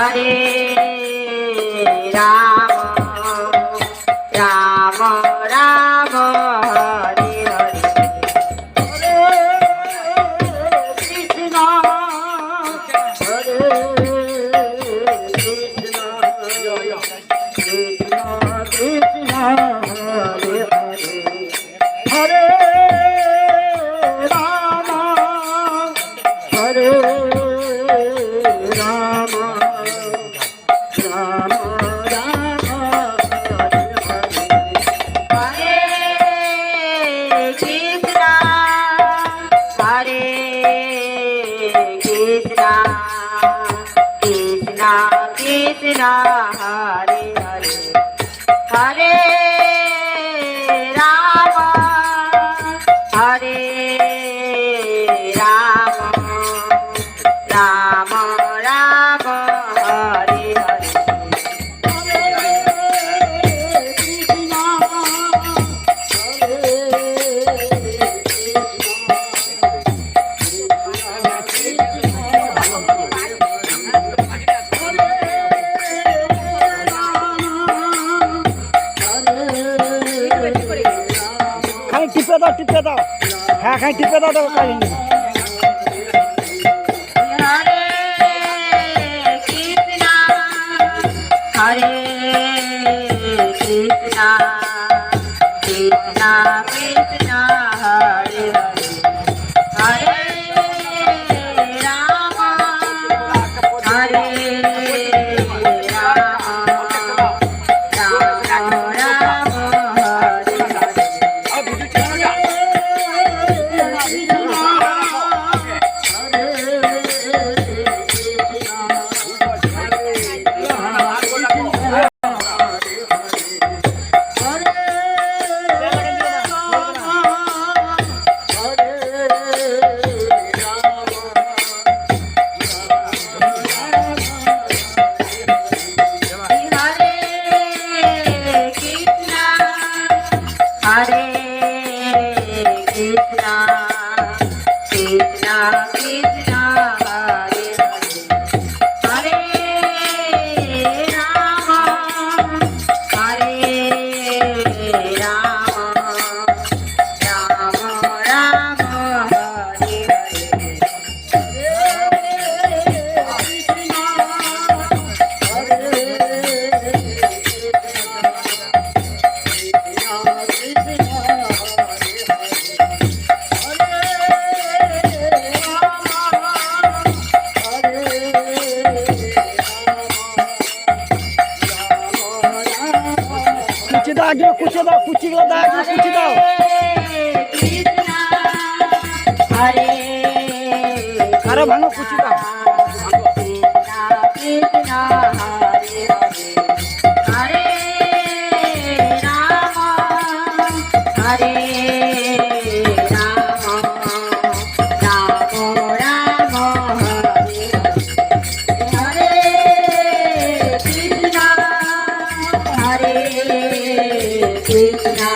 Hare Rama Rama Rama Hare Hare Krishna Hare Krishna Krishna Krishna Hare Hare Hare Rama Hare Rama Rama Rama Hare Krishna Hare Krishna Krishna Krishna Hare Hare Hare Rama Hare Rama Rama Rama Hare Hare খালি টিপে দাও হ্যাঁ খালি টিপে দাও তো কাজ নেই। Hare Krishna Hare Krishna Krishna Krishna Hare Hare Hare Rama Hare Rama Rama Rama Hare Hare Krishna Krishna Krishna Hare Hare Hare Rama Hare Rama Rama Rama Hare কুচি দাও একজন কুচিগুলো দাও কুচি দাও। Krishna Hare আরে ভাঙো কুচি দাও। Krishna Hare Hare Rama Hare Rama Rama Rama Hare Hare Krishna Hare Krishna